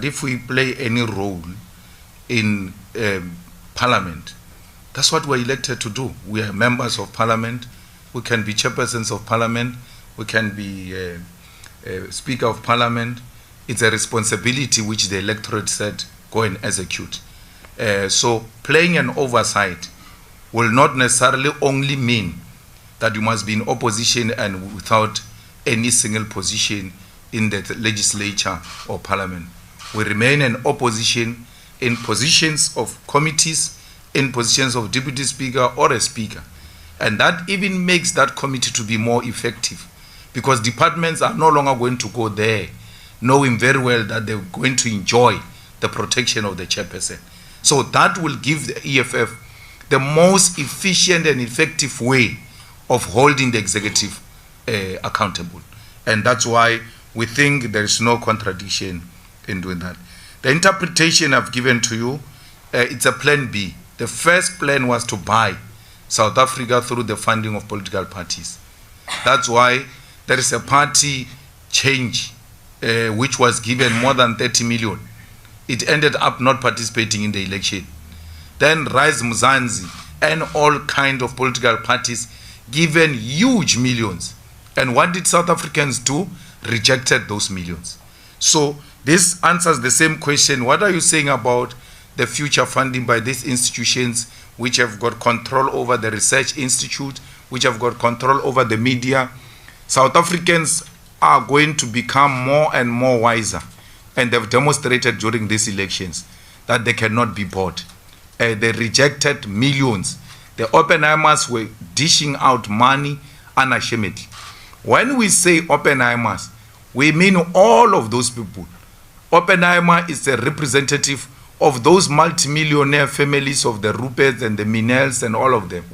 If we play any role in Parliament, that's what we're elected to do. We are members of Parliament. We can be chairpersons of Parliament. We can be Speaker of Parliament. It's a responsibility which the electorate said, go and execute. So playing an oversight will not necessarily only mean that you must be in opposition and without any single position in the legislature or Parliament. We remain in opposition in positions of committees, in positions of deputy speaker or a speaker. And that even makes that committee to be more effective, because departments are no longer going to go there knowing very well that they're going to enjoy the protection of the chairperson. So that will give the EFF the most efficient and effective way of holding the executive accountable. And that's why we think there is no contradiction in doing that. The interpretation I've given to you, it's a plan B. The first plan was to buy South Africa through the funding of political parties. That's why there is a party change which was given more than 30 million. It ended up not participating in the election. Then Rise Mzansi and all kind of political parties given huge millions. And what did South Africans do? Rejected those millions. So this answers the same question. What are you saying about the future funding by these institutions which have got control over the research institute, which have got control over the media? South Africans are going to become more and more wiser, and they've demonstrated during these elections that they cannot be bought. They rejected millions. The Oppenheimers were dishing out money unashamedly. When we say Oppenheimers, we mean all of those people. Oppenheimer is a representative of those multimillionaire families of the Ruperts and the Minels and all of them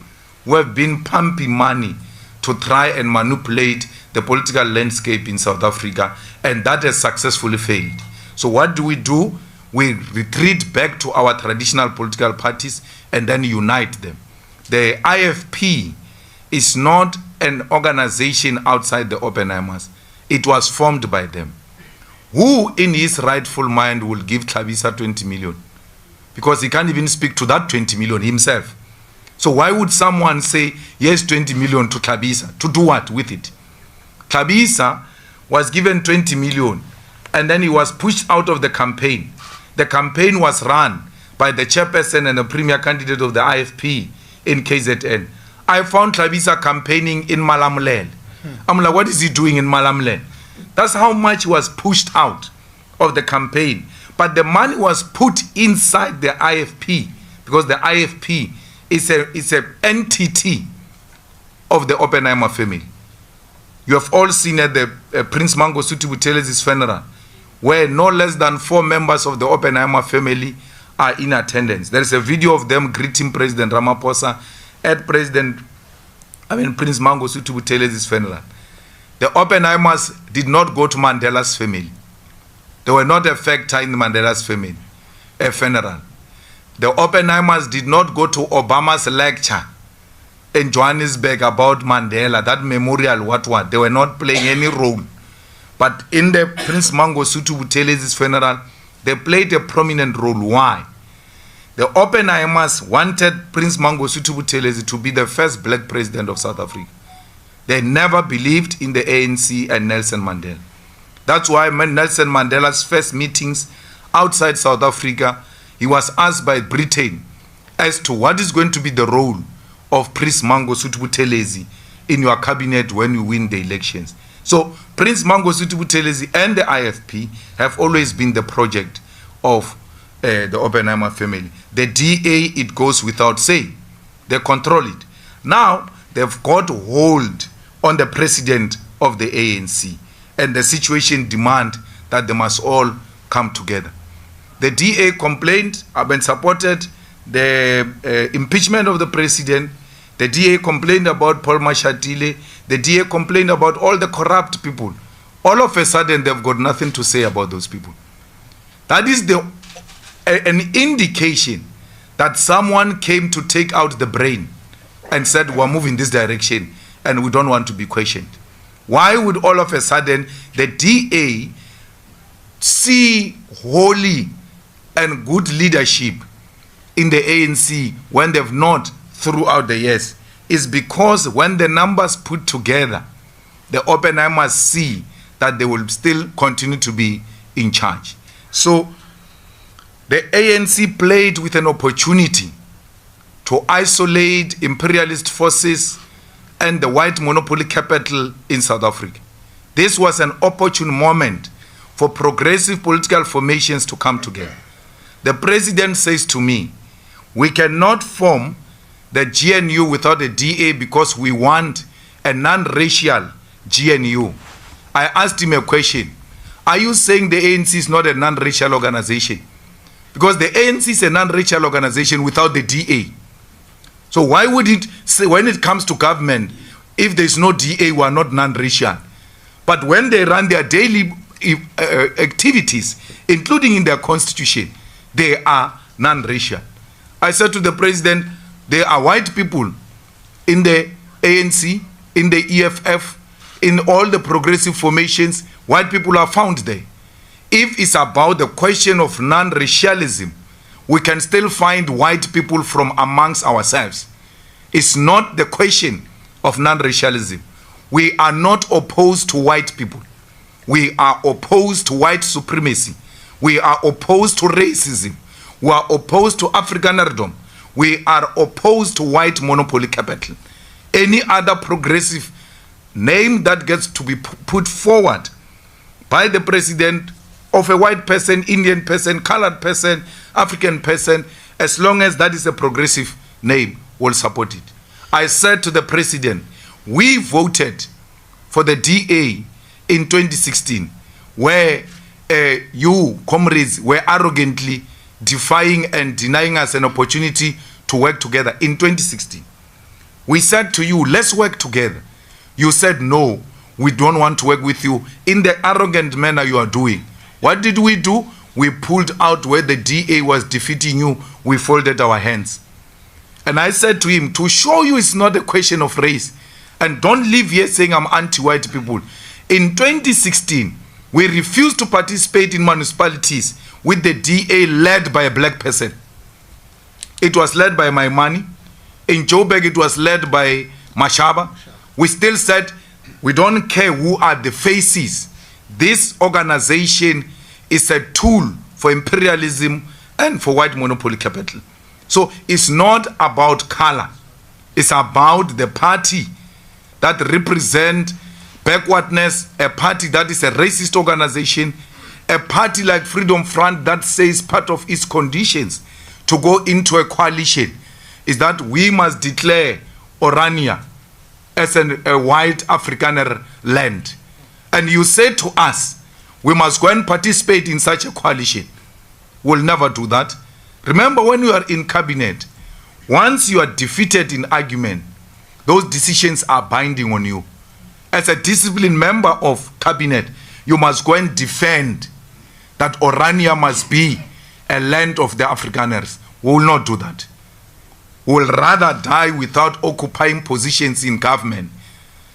who have been pumping money to try and manipulate the political landscape in South Africa, and that has successfully failed. So what do? We retreat back to our traditional political parties and then unite them. The IFP is not an organization outside the Oppenheimers. It was formed by them. Who in his rightful mind will give Tlhabisa 20 million? Because he can't even speak to that 20 million himself. So why would someone say, yes, 20 million to Tlhabisa? To do what with it? Tlhabisa was given 20 million and then he was pushed out of the campaign. The campaign was run by the chairperson and the premier candidate of the IFP in KZN. I found Tlhabisa campaigning in Malamulele. I'm like, what is he doing in Malamulele? That's how much he was pushed out of the campaign. But the money was put inside the IFP, because the IFP is an entity of the Oppenheimer family. You have all seen at the Prince Mangosuthu Buthelez's funeral, where no less than 4 members of the Oppenheimer family are in attendance. There is a video of them greeting President Ramaphosa at Prince Mangosuthu Buthelez's funeral. The Oppenheimers did not go to Mandela's family. They were not a factor in Mandela's family, a funeral. The Oppenheimers did not go to Obama's lecture in Johannesburg about Mandela, that memorial, what. They were not playing any role. But in the Prince Mangosuthu Buthelez's funeral, they played a prominent role. Why? The Oppenheimers wanted Prince Mangosuthu Buthelezi to be the first black president of South Africa. They never believed in the ANC and Nelson Mandela. That's why when Nelson Mandela's first meetings outside South Africa, he was asked by Britain as to what is going to be the role of Prince Mangosuthu Buthelezi in your cabinet when you win the elections. So Prince Mangosuthu Buthelezi and the IFP have always been the project of the Oppenheimer family. The DA, it goes without saying. They control it. Now they've got hold on the president of the ANC, and the situation demand that they must all come together. The DA complained and supported the impeachment of the president. The DA complained about Paul Mashatile. The DA complained about all the corrupt people. All of a sudden, they've got nothing to say about those people. That is an indication that someone came to take out the brain and said, we're moving this direction and we don't want to be questioned. Why would all of a sudden the DA see holy and good leadership in the ANC when they've not throughout the years is because when the numbers put together, the Oppenheimers see that they will still continue to be in charge. So the ANC played with an opportunity to isolate imperialist forces and the white monopoly capital in South Africa. This was an opportune moment for progressive political formations to come together. The president says to me, we cannot form the GNU without a DA because we want a non-racial GNU. I asked him a question. Are you saying the ANC is not a non-racial organization? Because the ANC is a non-racial organization without the DA. So why would it say when it comes to government, if there's no DA, we are not non-racial? But when they run their daily activities, including in their constitution, they are non-racial. I said to the president, there are white people in the ANC, in the EFF, in all the progressive formations. White people are found there. If it's about the question of non-racialism, we can still find white people from amongst ourselves. It's not the question of non-racialism. We are not opposed to white people. We are opposed to white supremacy. We are opposed to racism. We are opposed to Afrikanerdom. We are opposed to white monopoly capital. Any other progressive name that gets to be put forward by the president of a white person, Indian person, colored person, African person, as long as that is a progressive name, will support it. I said to the president, we voted for the DA in 2016, where you, comrades, were arrogantly defying and denying us an opportunity to work together in 2016. We said to you, let's work together. You said, no, we don't want to work with you in the arrogant manner you are doing. What did we do? We pulled out where the DA was defeating you. We folded our hands. And I said to him, to show you it's not a question of race, and don't leave here saying I'm anti-white people. In 2016, we refused to participate in municipalities with the DA led by a black person. It was led by Maimani. In Joburg, it was led by Mashaba. We still said, we don't care who are the faces. This organization is a tool for imperialism and for white monopoly capital. So it's not about color. It's about the party that represent backwardness, a party that is a racist organization, a party like Freedom Front that says part of its conditions to go into a coalition is that we must declare Orania as a white Afrikaner land. And you say to us, we must go and participate in such a coalition. We'll never do that. Remember, when you are in cabinet, once you are defeated in argument, those decisions are binding on you. As a disciplined member of cabinet, you must go and defend that Orania must be a land of the Afrikaners. We will not do that. We will rather die without occupying positions in government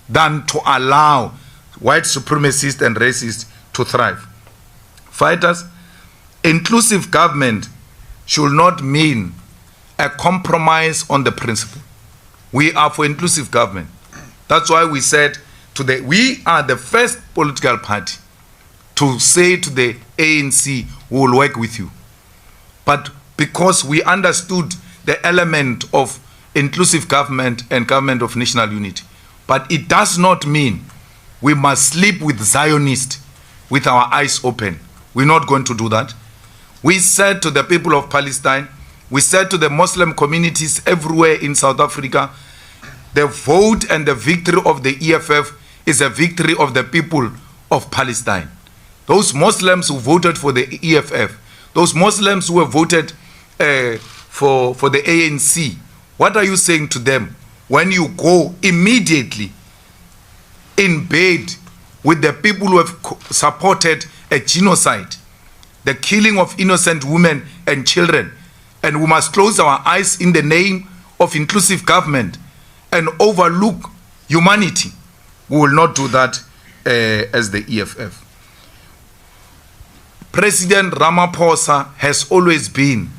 than to allow white supremacists and racists to thrive. Fighters, inclusive government should not mean a compromise on the principle. We are for inclusive government. That's why we said today, we are the first political party to say to the ANC, we will work with you. But because we understood the element of inclusive government and government of national unity. But it does not mean we must sleep with Zionists with our eyes open. We're not going to do that. We said to the people of Palestine, we said to the Muslim communities everywhere in South Africa, the vote and the victory of the EFF is a victory of the people of Palestine. Those Muslims who voted for the EFF, those Muslims who have voted for the ANC, what are you saying to them when you go immediately in bed with the people who have supported a genocide, the killing of innocent women and children, and we must close our eyes in the name of inclusive government and overlook humanity? We will not do that as the EFF. President Ramaphosa has always been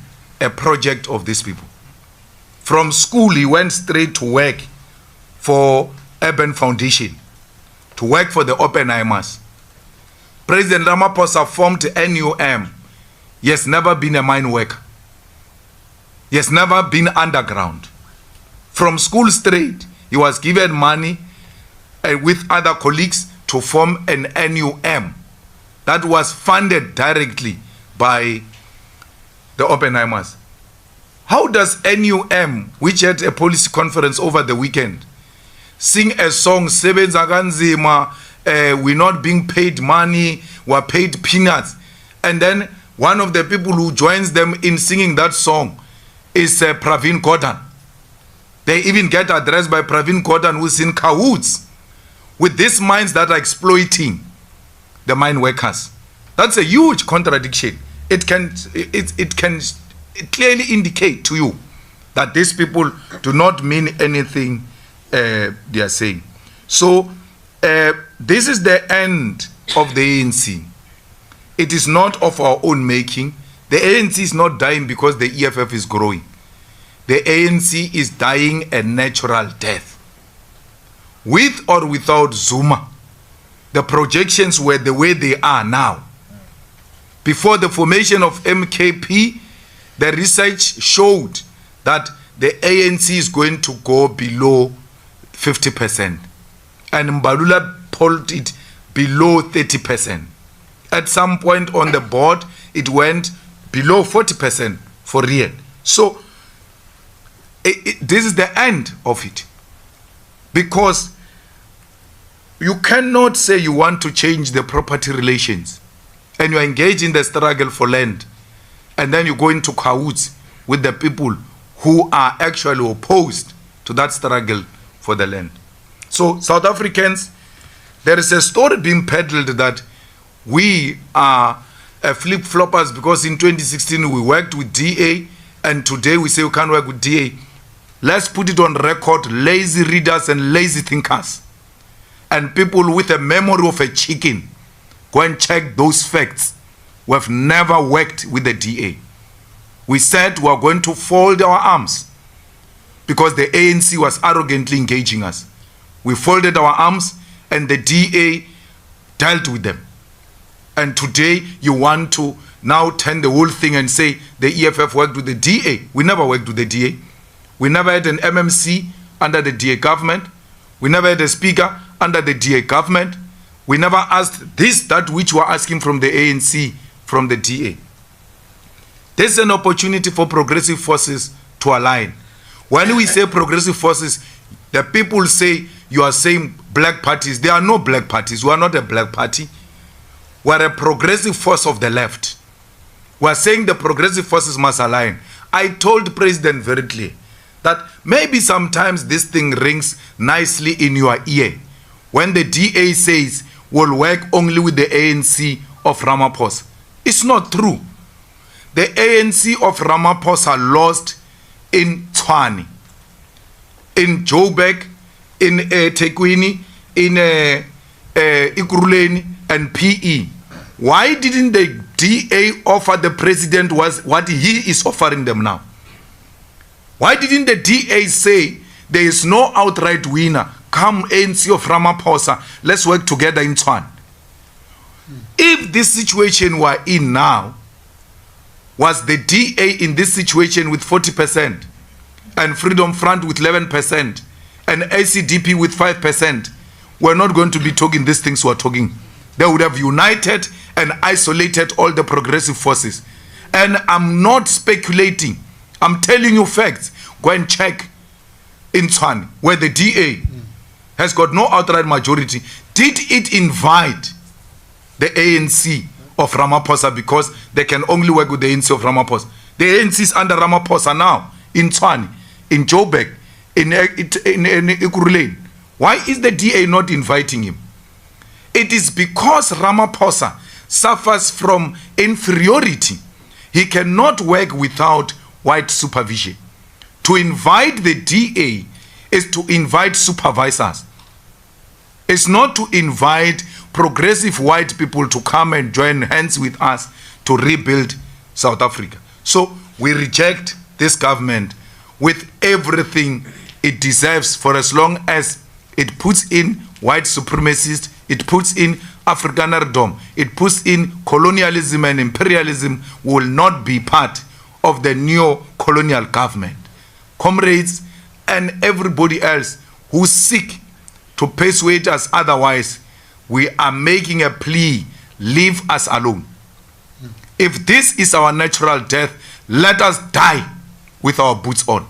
a project of these people. From school, he went straight to work for Urban Foundation, to work for the Oppenheimers. President Ramaphosa formed NUM. He has never been a mine worker. He has never been underground. From school straight, he was given money with other colleagues to form an NUM that was funded directly by the Oppenheimers. How does NUM, which had a policy conference over the weekend, sing a song, Sebenza kanzima, we're not being paid money, we're paid peanuts, and then one of the people who joins them in singing that song is Pravin Gordhan. They even get addressed by Pravin Gordhan, who's in cahoots with these mines that are exploiting the mine workers. That's a huge contradiction. It can clearly indicate to you that these people do not mean anything they are saying. So this is the end of the ANC. It is not of our own making. The ANC is not dying because the EFF is growing. The ANC is dying a natural death. With or without Zuma, the projections were the way they are now. Before the formation of MKP, the research showed that the ANC is going to go below 50%. And Mbalula pulled it below 30%. At some point on the board, it went below 40% for real. So this is the end of it. Because you cannot say you want to change the property relations and you are engaged in the struggle for land, and then you go into cahoots with the people who are actually opposed to that struggle for the land. So South Africans, there is a story being peddled that we are flip-floppers because in 2016 we worked with DA and today we say we can't work with DA. Let's put it on record, lazy readers and lazy thinkers and people with a memory of a chicken, go and check those facts. We have never worked with the DA. We said we are going to fold our arms because the ANC was arrogantly engaging us. We folded our arms and the DA dealt with them. And today you want to now turn the whole thing and say the EFF worked with the DA. We never worked with the DA. We never had an MMC under the DA government. We never had a speaker under the DA government. We never asked this, that which we're asking from the ANC, from the DA. There's an opportunity for progressive forces to align. When we say progressive forces, the people say you are saying black parties. There are no black parties. We are not a black party. We are a progressive force of the left. We are saying the progressive forces must align. I told President very clearly that maybe sometimes this thing rings nicely in your ear when the DA says we'll work only with the ANC of Ramaphosa. It's not true. The ANC of Ramaphosa lost in Tshwane, in Joburg, in Tekwini, in Ikuruleni, and PE. Why didn't the DA offer the president what he is offering them now? Why didn't the DA say there is no outright winner? Come ANC of Ramaphosa, let's work together in Tshwane. If this situation we're in now was the DA in this situation with 40% and Freedom Front with 11% and ACDP with 5%, we're not going to be talking these things we're talking. They would have united and isolated all the progressive forces. And I'm not speculating. I'm telling you facts. Go and check in Tshwane where the DA has got no outright majority. Did it invite the ANC of Ramaphosa because they can only work with the ANC of Ramaphosa? The ANC is under Ramaphosa now in Tshwane, in Joburg, in Ikuruleni. Why is the DA not inviting him? It is because Ramaphosa suffers from inferiority. He cannot work without white supervision. To invite the DA is to invite supervisors. It's not to invite progressive white people to come and join hands with us to rebuild South Africa. So we reject this government with everything it deserves, for as long as it puts in white supremacists, it puts in Afrikanerdom, it puts in colonialism and imperialism, will not be part of the neo-colonial government. Comrades and everybody else who seek to persuade us otherwise, we are making a plea: leave us alone. If this is our natural death, let us die with our boots on.